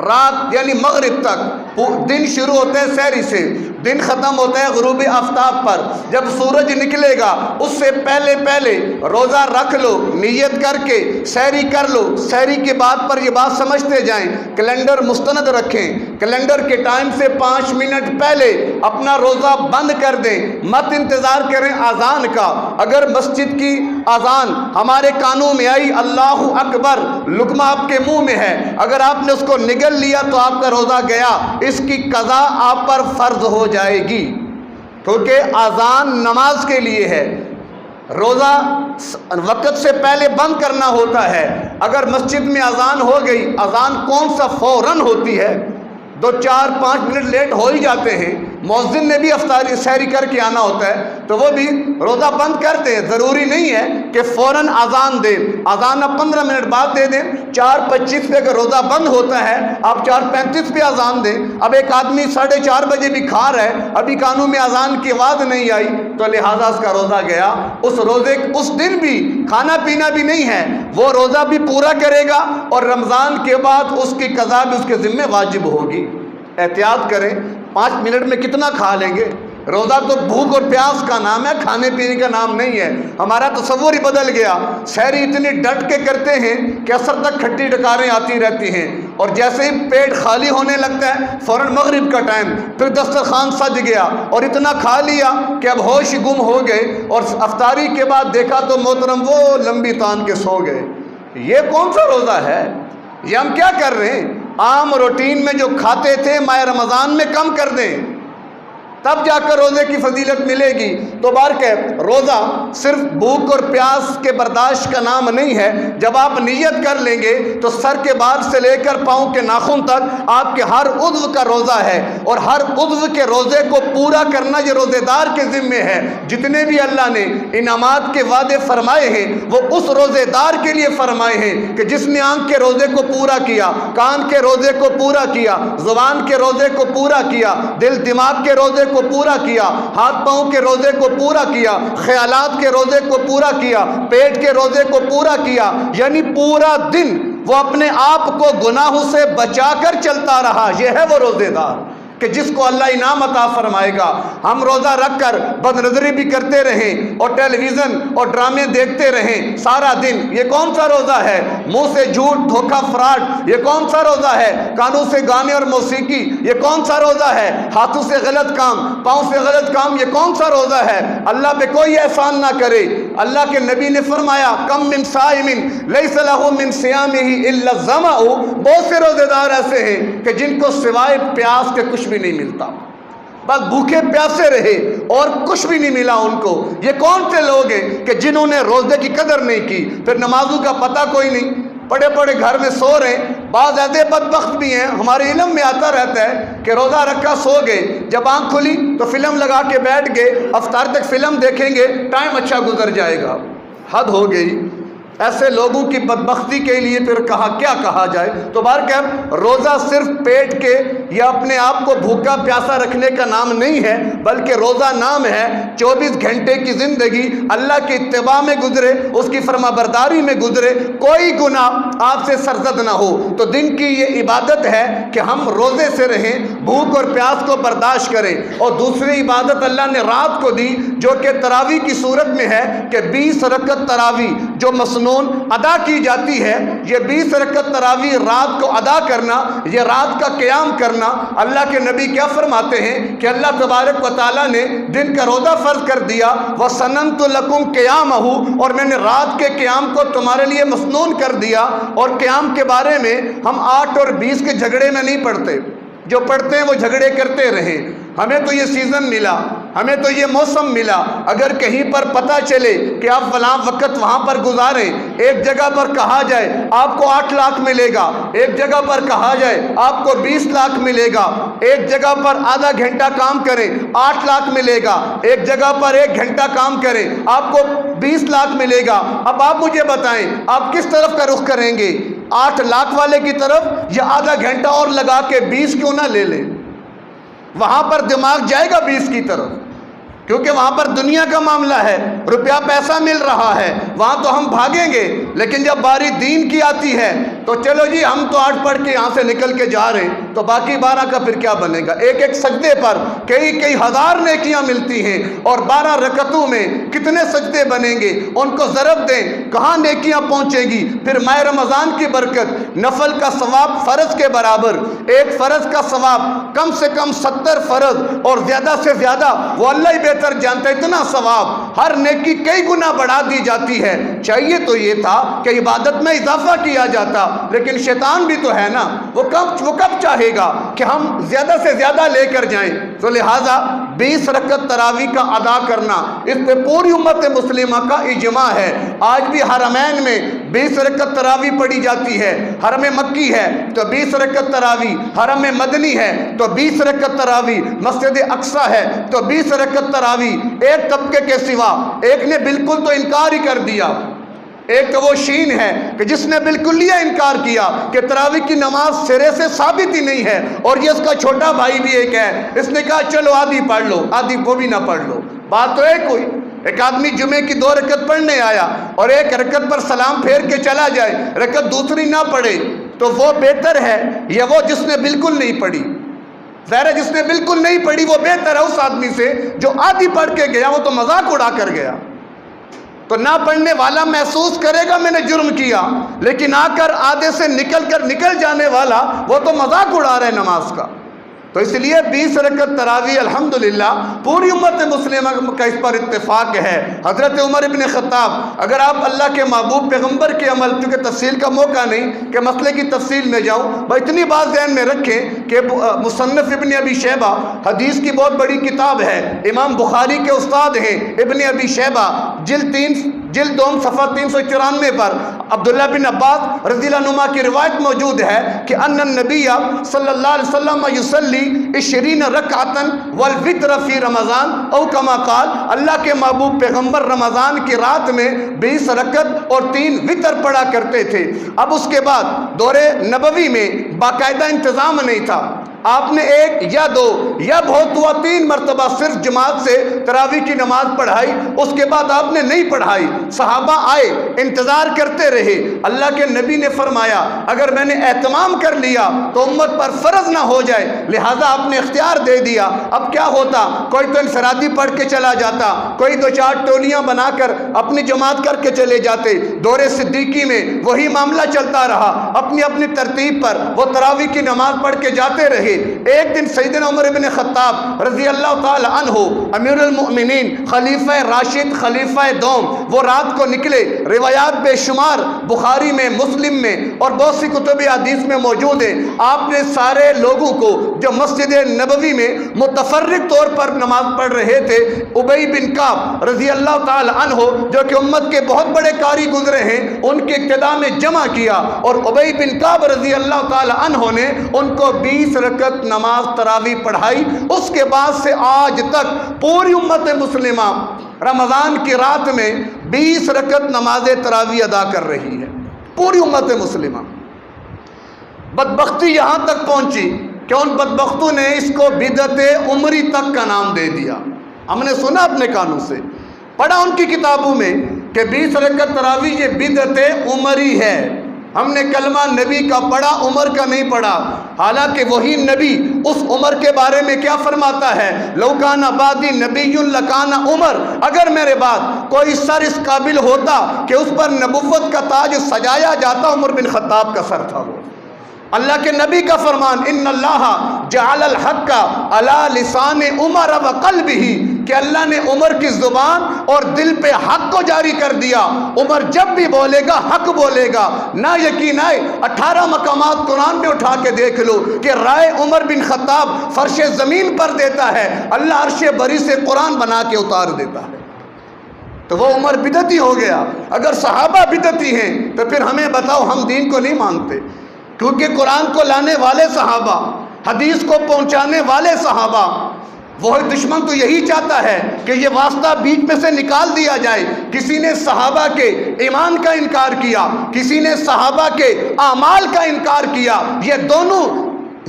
رات یعنی مغرب تک، دن شروع ہوتے ہیں سحری سے، دن ختم ہوتا ہے غروب آفتاب پر۔ جب سورج نکلے گا اس سے پہلے پہلے روزہ رکھ لو، نیت کر کے سحری کر لو۔ سحری کے بعد پر یہ بات سمجھتے جائیں، کیلنڈر مستند رکھیں، کیلنڈر کے ٹائم سے 5 منٹ پہلے اپنا روزہ بند کر دیں، مت انتظار کریں اذان کا۔ اگر مسجد کی اذان ہمارے کانوں میں آئی اللہ اکبر، لقمہ آپ کے منہ میں ہے، اگر آپ نے اس کو نگل لیا تو آپ کا روزہ گیا، اس کی قضا آپ پر فرض ہو جائے گی، کیونکہ اذان نماز کے لیے ہے۔ روزہ وقت سے پہلے بند کرنا ہوتا ہے۔ اگر مسجد میں اذان ہو گئی، اذان کون سا فوراً ہوتی ہے، 2 4 5 منٹ لیٹ ہو ہی جاتے ہیں، مؤذن نے بھی افطاری سحری کر کے آنا ہوتا ہے تو وہ بھی روزہ بند کرتے ہیں۔ ضروری نہیں ہے کہ فوراً اذان دیں، اذان آپ 15 منٹ بعد دے دیں۔ 4:25 پہ اگر روزہ بند ہوتا ہے آپ 4:35 پہ اذان دیں۔ اب ایک آدمی 4:30 بجے بھی کھا رہا ہے، ابھی کانوں میں اذان کی آواز نہیں آئی تو لہٰذا اس کا روزہ گیا۔ اس روزے اس دن بھی کھانا پینا بھی نہیں ہے، وہ روزہ بھی پورا کرے گا اور رمضان کے بعد اس کی قضا بھی اس کے ذمہ واجب ہوگی۔ احتیاط کریں، 5 منٹ میں کتنا کھا لیں گے؟ روزہ تو بھوک اور پیاس کا نام ہے، کھانے پینے کا نام نہیں ہے۔ ہمارا تصور ہی بدل گیا، سحری اتنی ڈٹ کے کرتے ہیں کہ عصر تک کھٹی ڈکاریں آتی رہتی ہیں، اور جیسے ہی پیٹ خالی ہونے لگتا ہے فوراً مغرب کا ٹائم، پھر دسترخوان سج گیا اور اتنا کھا لیا کہ اب ہوش گم ہو گئے، اور افطاری کے بعد دیکھا تو محترم وہ لمبی تان کے سو گئے۔ یہ کون سا روزہ ہے؟ یہ ہم کیا کر رہے ہیں؟ عام روٹین میں جو کھاتے تھے ماہ رمضان میں کم کر دیں، تب جا کر روزے کی فضیلت ملے گی۔ تو بارکہ روزہ صرف بھوک اور پیاس کے برداشت کا نام نہیں ہے۔ جب آپ نیت کر لیں گے تو سر کے بال سے لے کر پاؤں کے ناخن تک آپ کے ہر عضو کا روزہ ہے، اور ہر عضو کے روزے کو پورا کرنا یہ روزے دار کے ذمے ہے۔ جتنے بھی اللہ نے انعامات کے وعدے فرمائے ہیں وہ اس روزے دار کے لیے فرمائے ہیں کہ جس نے آنکھ کے روزے کو پورا کیا، کان کے روزے کو پورا کیا، زبان کے روزے کو پورا کیا، دل دماغ کے روزے کو پورا کیا، ہاتھ پاؤں کے روزے کو پورا کیا، خیالات کے روزے کو پورا کیا، پیٹ کے روزے کو پورا کیا، یعنی پورا دن وہ اپنے آپ کو گناہوں سے بچا کر چلتا رہا۔ یہ ہے وہ روزے دار کہ جس کو اللہ انعام عطا فرمائے گا۔ ہم روزہ رکھ کر بد نظری بھی کرتے رہیں اور ٹیلی ویژن اور ڈرامے دیکھتے رہیں سارا دن، یہ کون سا روزہ ہے؟ منہ سے جھوٹ، دھوکہ، فراڈ، یہ کون سا روزہ ہے؟ کانوں سے گانے اور موسیقی، یہ کون سا روزہ ہے؟ ہاتھوں سے غلط کام، پاؤں سے غلط کام، یہ کون سا روزہ ہے؟ اللہ پہ کوئی احسان نہ کرے، اللہ کے نبی نے فرمایا کم من صائمن لیس لہ من صیامہ الا الظمأ، بہت سے روزے دار ایسے ہیں کہ جن کو سوائے پیاس کے کچھ بھی نہیں ملتا، بس بھوکے پیاسے رہے اور کچھ بھی نہیں ملا ان کو۔ یہ کون سے لوگ ہیں کہ جنہوں نے روزے کی قدر نہیں کی، پھر نمازوں کا پتہ کوئی نہیں، پڑے پڑے گھر میں سو رہے ہیں۔ بعض ایسے بدبخت بھی ہیں، ہمارے علم میں آتا رہتا ہے کہ روزہ رکھا سو گئے، جب آنکھ کھلی تو فلم لگا کے بیٹھ گئے، افطار تک فلم دیکھیں گے، ٹائم اچھا گزر جائے گا۔ حد ہو گئی۔ ایسے لوگوں کی بدبختی کے لیے پھر کیا کہا جائے؟ تو بہرکیف روزہ صرف پیٹ کے یا اپنے آپ کو بھوکا پیاسا رکھنے کا نام نہیں ہے، بلکہ روزہ نام ہے 24 گھنٹے کی زندگی اللہ کی اتباع میں گزرے، اس کی فرما برداری میں گزرے، کوئی گناہ آپ سے سرزد نہ ہو۔ تو دن کی یہ عبادت ہے کہ ہم روزے سے رہیں، بھوک اور پیاس کو برداشت کریں۔ اور دوسری عبادت اللہ نے رات کو دی جو کہ تراویح کی صورت میں ہے کہ 20 رکعت تراویح جو مسنون ادا کی جاتی ہے، یہ 20 رکعت تراویح رات کو ادا کرنا، یہ رات کا قیام کرنا۔ اللہ کے نبی کیا فرماتے ہیں کہ اللہ تبارک و تعالیٰ نے دن کا روزہ فرض کر دیا، وَسَنَنْتُ لَكُمْ قِيَامَهُ، اور میں نے رات کے قیام کو تمہارے لیے مسنون کر دیا۔ اور قیام کے بارے میں ہم 8 اور 20 کے جھگڑے میں نہیں پڑھتے، جو پڑھتے ہیں وہ جھگڑے کرتے رہیں۔ ہمیں تو یہ سیزن ملا، ہمیں تو یہ موسم ملا، اگر کہیں پر پتہ چلے کہ آپ فلاں وقت وہاں پر گزاریں، ایک جگہ پر کہا جائے آپ کو 8 لاکھ ملے گا، ایک جگہ پر کہا جائے آپ کو 20 لاکھ ملے گا، ایک جگہ پر آدھا گھنٹہ کام کریں 8 لاکھ ملے گا، ایک جگہ پر 1 گھنٹہ کام کریں آپ کو 20 لاکھ ملے گا۔ اب آپ مجھے بتائیں آپ کس طرف کا رخ کریں گے، 8 لاکھ والے کی طرف یا آدھا گھنٹہ اور لگا کے 20 کیوں نہ لے لیں؟ وہاں پر دماغ جائے گا 20 کی طرف، کیونکہ وہاں پر دنیا کا معاملہ ہے، روپیہ پیسہ مل رہا ہے، وہاں تو ہم بھاگیں گے۔ لیکن جب باری دین کی آتی ہے تو چلو جی ہم تو 8 پڑھ کے یہاں سے نکل کے جا رہے ہیں، تو باقی 12 کا پھر کیا بنے گا؟ ایک ایک سجدے پر کئی ہزار نیکیاں ملتی ہیں، اور 12 رکعتوں میں کتنے سجدے بنیں گے؟ ان کو ضرب دیں، کہاں نیکیاں پہنچے گی؟ پھر ماہ رمضان کی برکت، نفل کا ثواب فرض کے برابر، ایک فرض کا ثواب کم سے کم 70 فرض، اور زیادہ سے زیادہ وہ اللہ ہی بہتر جانتا ہے، اتنا ثواب، ہر نیکی کئی گنا بڑھا دی جاتی ہے۔ چاہیے تو یہ تھا کہ عبادت میں اضافہ کیا جاتا، لیکن شیطان بھی تو ہے نا، وہ کب چاہے گا کہ ہم زیادہ سے زیادہ لے کر جائیں؟ تو لہٰذا 20 رکعت تراویح کا ادا کرنا، اس پہ پوری امت مسلمہ کا اجماع ہے۔ آج بھی حرمین میں 20 رکعت تراویح پڑھی جاتی ہے، حرم مکی ہے تو 20 رکعت تراویح، حرم مدنی ہے تو 20 رکعت تراویح، مسجد اقصیٰ ہے تو 20 رکعت تراویح۔ ایک طبقے کے سوا ایک نے بالکل تو انکار ہی کر دیا، ایک تو وہ شین ہے کہ جس نے بالکل یہ انکار کیا کہ تراویح کی نماز سرے سے ثابت ہی نہیں ہے، اور یہ اس کا چھوٹا بھائی بھی ایک ہے، اس نے کہا چلو آدھی پڑھ لو، آدھی وہ بھی نہ پڑھ لو۔ بات تو ایک ہوئی، ایک آدمی جمعے کی 2 رکعت پڑھنے آیا اور ایک رکعت پر سلام پھیر کے چلا جائے، رکعت دوسری نہ پڑھے، تو وہ بہتر ہے یا وہ جس نے بالکل نہیں پڑھی؟ ظاہر ہے جس نے بالکل نہیں پڑھی وہ بہتر ہے اس آدمی سے جو آدھی پڑھ کے گیا، وہ تو مذاق اڑا کر گیا۔ تو نہ پڑھنے والا محسوس کرے گا میں نے جرم کیا، لیکن آ کر آدھے سے نکل جانے والا وہ تو مذاق اڑا رہے نماز کا۔ تو اس لیے 20 رکعت تراویح الحمدللہ پوری امت مسلمہ کا اس پر اتفاق ہے۔ حضرت عمر ابن خطاب، اگر آپ اللہ کے محبوب پیغمبر کے عمل، کیونکہ تفصیل کا موقع نہیں کہ مسئلے کی تفصیل میں جاؤں، بس اتنی بات ذہن میں رکھیں کہ مصنف ابن ابی شیبہ حدیث کی بہت بڑی کتاب ہے، امام بخاری کے استاد ہیں ابن ابی شیبہ، جلد 2 صفحہ 394 پر عبداللہ بن عباس رضی اللہ عنہما کی روایت موجود ہے کہ ان النبی صلی اللہ علیہ وسلم یصلی 20 رکعتاً والوتر فی رمضان او کما قال، اللہ کے محبوب پیغمبر رمضان کی رات میں 20 رکعت اور 3 وتر پڑھا کرتے تھے۔ اب اس کے بعد دور نبوی میں باقاعدہ انتظام نہیں تھا، آپ نے 1 یا 2 یا بہت ہوا 3 مرتبہ صرف جماعت سے تراویح کی نماز پڑھائی، اس کے بعد آپ نے نہیں پڑھائی۔ صحابہ آئے، انتظار کرتے رہے، اللہ کے نبی نے فرمایا اگر میں نے اہتمام کر لیا تو امت پر فرض نہ ہو جائے، لہٰذا آپ نے اختیار دے دیا۔ اب کیا ہوتا، کوئی تو انفرادی پڑھ کے چلا جاتا، کوئی 2-4 ٹولیاں بنا کر اپنی جماعت کر کے چلے جاتے۔ دور صدیقی میں وہی معاملہ چلتا رہا، اپنی اپنی ترتیب پر وہ تراویح کی نماز پڑھ کے جاتے رہے۔ رہے. ایک دن سیدنا عمر بن خطاب رضی اللہ تعالی عنہ امیر المؤمنین خلیفہ راشد خلیفہ دوم وہ رات کو نکلے. روایات بے شمار بخاری میں مسلم میں اور بہت سی کتب حدیث میں موجود ہے. آپ نے سارے لوگوں کو جو مسجد نبوی میں متفرق طور پر نماز پڑھ رہے تھے ابی بن کعب رضی اللہ تعالی عنہ جو کہ امت کے بہت بڑے قاری گزرے ہیں ان کے اقتداء میں جمع کیا اور ابی بن کعب رضی اللہ تعالی عنہ نے ان کو 20 رکعت نماز تراویح پڑھائی. اس کے بعد سے آج تک پوری امت مسلمہ رمضان کی رات میں 20 رکعت نماز تراویح ادا کر رہی ہے. پوری امت مسلمہ. بدبختی یہاں تک پہنچی کہ ان بدبختوں نے اس کو بدعت عمری تک کا نام دے دیا. ہم نے سنا اپنے کانوں سے, پڑھا ان کی کتابوں میں کہ 20 رکعت تراویح یہ بدعت عمری ہے. ہم نے کلمہ نبی کا پڑھا, عمر کا نہیں پڑھا. حالانکہ وہی نبی اس عمر کے بارے میں کیا فرماتا ہے؟ لو کان بعدی نبی لکان عمر. اگر میرے بعد کوئی سر اس قابل ہوتا کہ اس پر نبوت کا تاج سجایا جاتا, عمر بن خطاب کا سر تھا وہ. اللہ کے نبی کا فرمان ان اللہ جعل الحق علی لسان عمر وقلبہ کہ اللہ نے عمر کی زبان اور دل پہ حق کو جاری کر دیا. عمر جب بھی بولے گا حق بولے گا. نہ یقین آئے 18 مقامات قرآن میں اٹھا کے دیکھ لو کہ رائے عمر بن خطاب فرش زمین پر دیتا ہے, اللہ عرش بری سے قرآن بنا کے اتار دیتا ہے. تو وہ عمر بدعتی ہو گیا. اگر صحابہ بدعتی ہیں تو پھر ہمیں بتاؤ ہم دین کو نہیں مانتے, کیونکہ قرآن کو لانے والے صحابہ, حدیث کو پہنچانے والے صحابہ. وہ دشمن تو یہی چاہتا ہے کہ یہ واسطہ بیچ میں سے نکال دیا جائے. کسی نے صحابہ کے ایمان کا انکار کیا, کسی نے صحابہ کے اعمال کا انکار کیا. یہ دونوں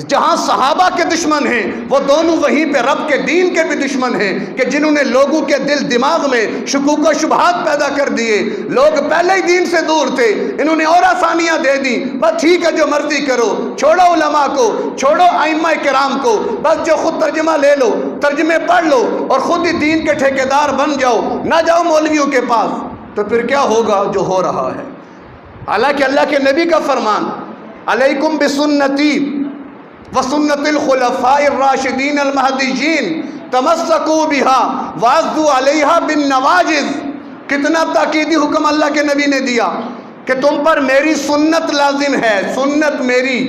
جہاں صحابہ کے دشمن ہیں وہ دونوں وہیں پہ رب کے دین کے بھی دشمن ہیں کہ جنہوں نے لوگوں کے دل دماغ میں شکوک و شبہات پیدا کر دیے. لوگ پہلے ہی دین سے دور تھے, انہوں نے اور آسانیاں دے دیں. بس ٹھیک ہے جو مرضی کرو, چھوڑو علماء کو, چھوڑو ائمہ کرام کو, بس جو خود ترجمہ لے لو, ترجمے پڑھ لو اور خود ہی دین کے ٹھیکیدار بن جاؤ, نہ جاؤ مولویوں کے پاس. تو پھر کیا ہوگا جو ہو رہا ہے. حالانکہ اللہ کے نبی کا فرمان علیکم بسنتی وسنت الخلفاء الراشدین المہدیین تمسکوا بها وعضوا علیہا بالنواجذ. کتنا تاکیدی حکم اللہ کے نبی نے دیا کہ تم پر میری سنت لازم ہے, سنت میری,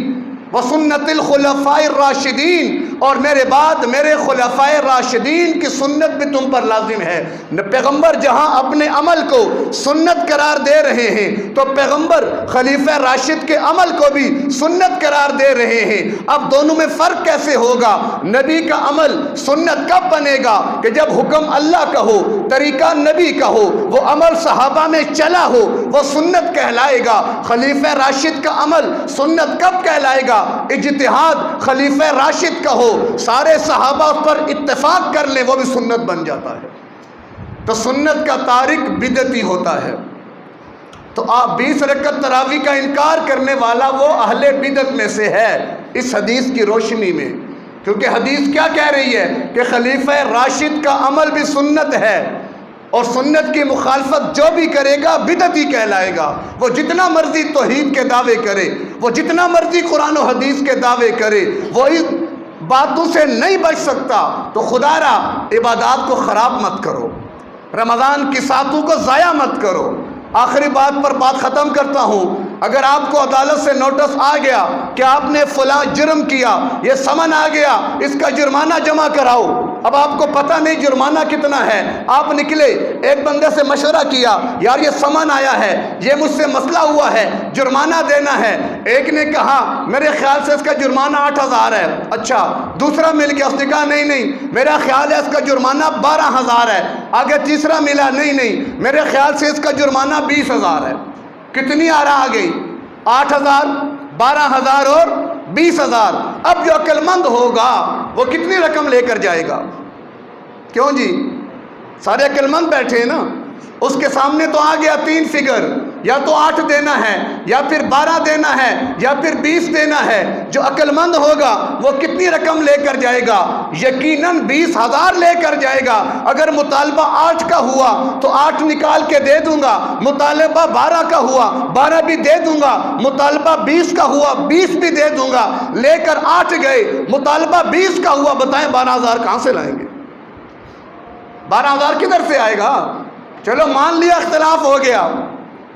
وسنت الخلفاء الراشدین, اور میرے بعد میرے خلفاء راشدین کی سنت بھی تم پر لازم ہے. پیغمبر جہاں اپنے عمل کو سنت قرار دے رہے ہیں تو پیغمبر خلیفہ راشد کے عمل کو بھی سنت قرار دے رہے ہیں. اب دونوں میں فرق کیسے ہوگا؟ نبی کا عمل سنت کب بنے گا کہ جب حکم اللہ کا ہو, طریقہ نبی کا ہو, وہ عمل صحابہ میں چلا ہو, وہ سنت کہلائے گا. خلیفہ راشد کا عمل سنت کب کہلائے گا؟ اجتہاد خلیفہ راشد کا ہو, سارے صحابہ اس پر اتفاق کر لیں, وہ بھی سنت بن جاتا ہے. تو سنت کا تارک بدعتی ہوتا ہے. تو آپ 20 رکعت تراویح کا انکار کرنے والا وہ اہل بدعت میں سے ہے اس حدیث کی روشنی میں. کیونکہ حدیث کیا کہہ رہی ہے کہ خلیفہ راشد کا عمل بھی سنت ہے, اور سنت کی مخالفت جو بھی کرے گا بدعتی کہلائے گا. وہ جتنا مرضی توحید کے دعوے کرے, وہ جتنا مرضی قرآن و حدیث کے دعوے کرے, وہ اس باتوں سے نہیں بچ سکتا. تو خدا را عبادات کو خراب مت کرو, رمضان کی ساتوں کو ضائع مت کرو. آخری بات پر بات ختم کرتا ہوں. اگر آپ کو عدالت سے نوٹس آ گیا کہ آپ نے فلاں جرم کیا, یہ سمن آ گیا, اس کا جرمانہ جمع کراؤ. اب آپ کو پتہ نہیں جرمانہ کتنا ہے, آپ نکلے, ایک بندے سے مشورہ کیا, یار یہ سمن آیا ہے, یہ مجھ سے مسئلہ ہوا ہے, جرمانہ دینا ہے. ایک نے کہا میرے خیال سے اس کا جرمانہ 8,000 ہے. اچھا, دوسرا مل گیا, اس نے کہا نہیں میرا خیال ہے اس کا جرمانہ 12,000 ہے. آگے تیسرا ملا, نہیں میرے خیال سے اس کا جرمانہ 20,000 ہے. کتنی آرا آ گئی؟ 8,000, 12,000 اور 20,000. اب جو عقل مند ہوگا وہ کتنی رقم لے کر جائے گا؟ کیوں جی, سارے عقل مند بیٹھے ہیں نا, اس کے سامنے تو آ گیا 3 فگر, یا تو 8 دینا ہے یا پھر 12 دینا ہے یا پھر 20 دینا ہے. جو عقل مند ہوگا وہ کتنی رقم لے کر جائے گا؟ یقیناً 20,000 لے کر جائے گا. اگر مطالبہ 8 کا ہوا تو 8 نکال کے دے دوں گا. مطالبہ 12 کا ہوا 12 بھی دے دوں گا. مطالبہ 20 کا ہوا 20 بھی دے دوں گا. لے کر 8 گئے, مطالبہ 20 کا ہوا, بتائیں 12,000 کہاں سے لائیں گے؟ 12,000 کدھر سے آئے گا؟ چلو مان لیا اختلاف ہو گیا.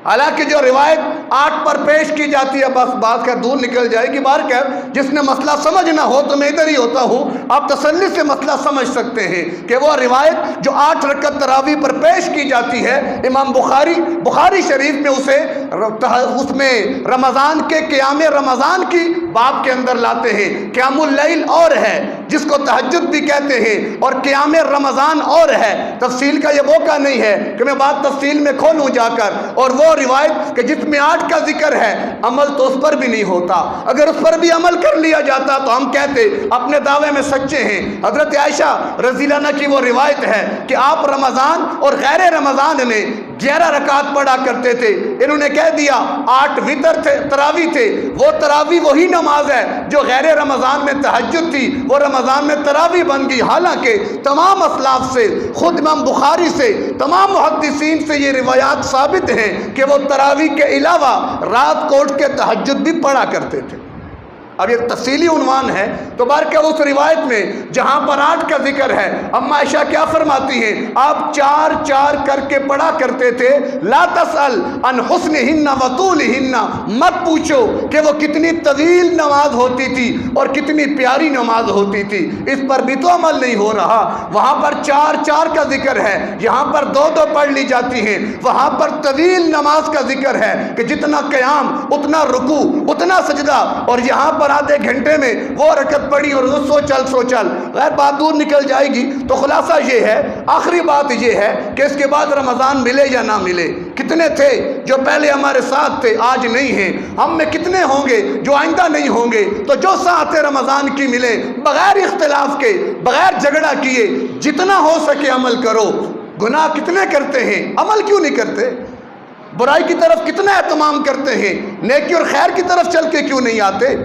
حالانکہ جو روایت 8 پر پیش کی جاتی ہے, بس بات کا دور نکل جائے گی. بار کہہ جس نے مسئلہ سمجھ نہ ہو تو میں ادھر ہی ہوتا ہوں, آپ تسلی سے مسئلہ سمجھ سکتے ہیں کہ وہ روایت جو 8 رکعت تراویح پر پیش کی جاتی ہے, امام بخاری شریف میں اس میں رمضان کے قیام رمضان کی باب کے اندر لاتے ہیں. قیام اللیل اور ہے جس کو تہجد بھی کہتے ہیں, اور قیام رمضان اور ہے. تفصیل کا یہ موقع نہیں ہے کہ میں بات تفصیل میں کھولوں جا کر. اور وہ روایت کہ جس میں 8 کا ذکر ہے, عمل تو اس پر بھی نہیں ہوتا. اگر اس پر بھی عمل کر لیا جاتا تو ہم کہتے اپنے دعوے میں سچے ہیں. حضرت عائشہ رضی اللہ عنہا کی وہ روایت ہے کہ آپ رمضان اور غیر رمضان میں 11 رکعت پڑھا کرتے تھے. انہوں نے کہہ دیا 8 وتر تھے, تراویح تھے. وہ تراویح وہی نماز ہے جو غیر رمضان میں تہجد تھی, وہ رمضان میں تراویح بن گئی. حالانکہ تمام اسلاف سے, خود امام بخاری سے, تمام محدثین سے یہ روایات ثابت ہیں کہ وہ تراویح کے علاوہ رات کو اٹھ کے تہجد بھی پڑھا کرتے تھے. اب یہ تفصیلی عنوان ہے تو بارکہ اس روایت میں جہاں پر 8 کا ذکر ہے, اما عائشہ کیا فرماتی ہیں, آپ 4 کر کے پڑھا کرتے تھے. لا تسأل عن حسنہن و طولہن, مت پوچھو کہ وہ کتنی طویل نماز ہوتی تھی اور کتنی پیاری نماز ہوتی تھی. اس پر بھی تو عمل نہیں ہو رہا. وہاں پر 4 کا ذکر ہے, یہاں پر 2 پڑھ لی جاتی ہیں. وہاں پر طویل نماز کا ذکر ہے کہ جتنا قیام اتنا رکوع اتنا سجدہ, اور یہاں پر آدھے گھنٹے میں وہ رکعت پڑھی اور سو چل. غیر بات دور نکل جائے گی. تو خلاصہ یہ ہے, آخری بات یہ ہے کہ اس کے بعد رمضان ملے یا نہ ملے. کتنے تھے جو پہلے ہمارے ساتھ تھے آج نہیں ہیں؟ ہم میں کتنے ہوں گے جو آئندہ نہیں ہوں گے؟ تو جو ساتھ رمضان کی ملے, بغیر اختلاف کے, بغیر جھگڑا کیے, جتنا ہو سکے عمل کرو. گناہ کتنے کرتے ہیں, عمل کیوں نہیں کرتے؟ برائی کی طرف کتنا اہتمام کرتے ہیں, نیکی اور خیر کی طرف چل کے کیوں نہیں آتے؟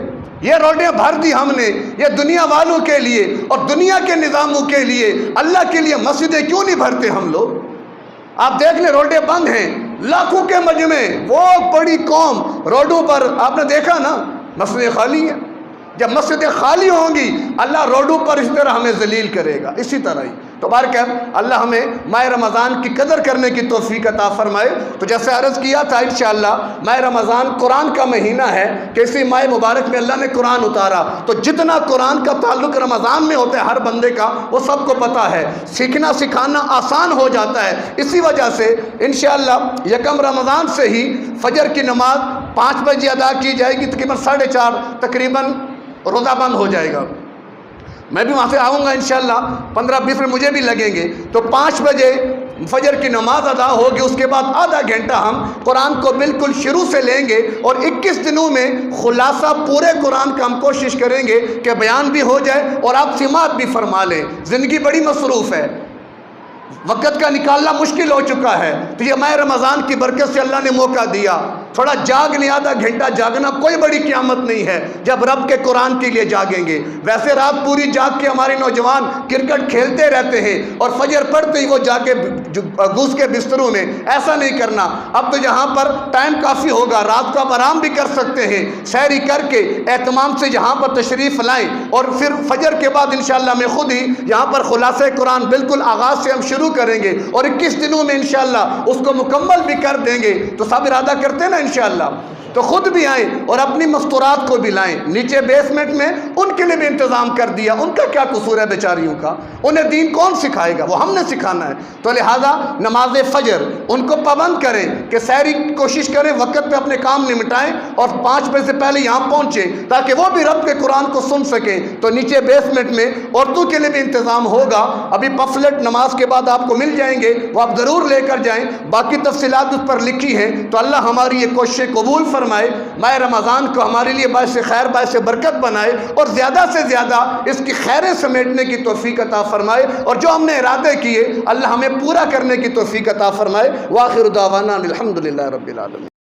یہ روڈیں بھر دی ہم نے, یہ دنیا والوں کے لیے اور دنیا کے نظاموں کے لیے. اللہ کے لیے مسجدیں کیوں نہیں بھرتے ہم لوگ؟ آپ دیکھ لیں روڈیں بند ہیں, لاکھوں کے مجمع, وہ بڑی قوم روڈوں پر. آپ نے دیکھا نا مسجدیں خالی ہیں. جب مسجدیں خالی ہوں گی اللہ روڈوں پر اس طرح ہمیں ذلیل کرے گا. اسی طرح ہی تو بارکہ اللہ ہمیں ماہ رمضان کی قدر کرنے کی توفیق عطا فرمائے. تو جیسے عرض کیا تھا انشاءاللہ ماہ رمضان قرآن کا مہینہ ہے کہ اسی ماہ مبارک میں اللہ نے قرآن اتارا. تو جتنا قرآن کا تعلق رمضان میں ہوتا ہے ہر بندے کا وہ سب کو پتہ ہے. سیکھنا سکھانا آسان ہو جاتا ہے. اسی وجہ سے انشاءاللہ یکم رمضان سے ہی فجر کی نماز 5 بجے ادا کی جائے گی. تقریباً 4:30 تقریباً روزہ بند ہو جائے گا. میں بھی وہاں سے آؤں گا انشاءاللہ, 15-20 منٹ مجھے بھی لگیں گے. تو 5 بجے فجر کی نماز ادا ہوگی. اس کے بعد آدھا گھنٹہ ہم قرآن کو بالکل شروع سے لیں گے, اور 21 دنوں میں خلاصہ پورے قرآن کا ہم کوشش کریں گے کہ بیان بھی ہو جائے اور آپ سماعت بھی فرما لیں. زندگی بڑی مصروف ہے, وقت کا نکالنا مشکل ہو چکا ہے. تو یہ ماہ رمضان کی برکت سے اللہ نے موقع دیا. تھوڑا جاگ لیں, آدھا گھنٹہ جاگنا کوئی بڑی قیامت نہیں ہے جب رب کے قرآن کے لیے جاگیں گے. ویسے رات پوری جاگ کے ہمارے نوجوان کرکٹ کھیلتے رہتے ہیں اور فجر پڑھتے ہی وہ جا کے گھس کے بستروں میں. ایسا نہیں کرنا. اب تو یہاں پر ٹائم کافی ہوگا, رات کو آپ آرام بھی کر سکتے ہیں. سحری کر کے اہتمام سے یہاں پر تشریف لائیں, اور پھر فجر کے بعد انشاءاللہ میں خود ہی یہاں پر خلاصہ قرآن بالکل آغاز سے ہم شروع کریں گے, اور 21 دنوں میں انشاءاللہ اس کو مکمل بھی کر دیں گے. تو سب ارادہ کرتے ہیں نا انشاءاللہ, تو خود بھی آئیں اور اپنی مستورات کو بھی لائیں. نیچے بیسمنٹ میں ان کے لیے بھی انتظام کر دیا. ان کا کیا قصور ہے بیچاریوں کا؟ انہیں دین کون سکھائے گا؟ وہ ہم نے سکھانا ہے. تو لہذا نماز فجر ان کو پابند کریں کہ سحری کوشش کریں, وقت پہ اپنے کام نمٹائیں اور 5 بجے سے پہلے یہاں پہنچیں تاکہ وہ بھی رب کے قرآن کو سن سکیں. تو نیچے بیسمنٹ میں عورتوں کے لیے بھی انتظام ہوگا. ابھی پفلٹ نماز کے بعد آپ کو مل جائیں گے, وہ آپ ضرور لے کر جائیں. باقی تفصیلات اس پر لکھی ہیں. تو اللہ ہماری یہ کوششیں قبول فرمائے, ماہ رمضان کو ہمارے لیے باعث خیر باعث برکت بنائے, اور زیادہ سے زیادہ اس کی خیریں سمیٹنے کی توفیق عطا فرمائے, اور جو ہم نے ارادے کیے اللہ ہمیں پورا کرنے کی توفیق عطا فرمائے. وآخر دعوانا الحمدللہ رب العالمین.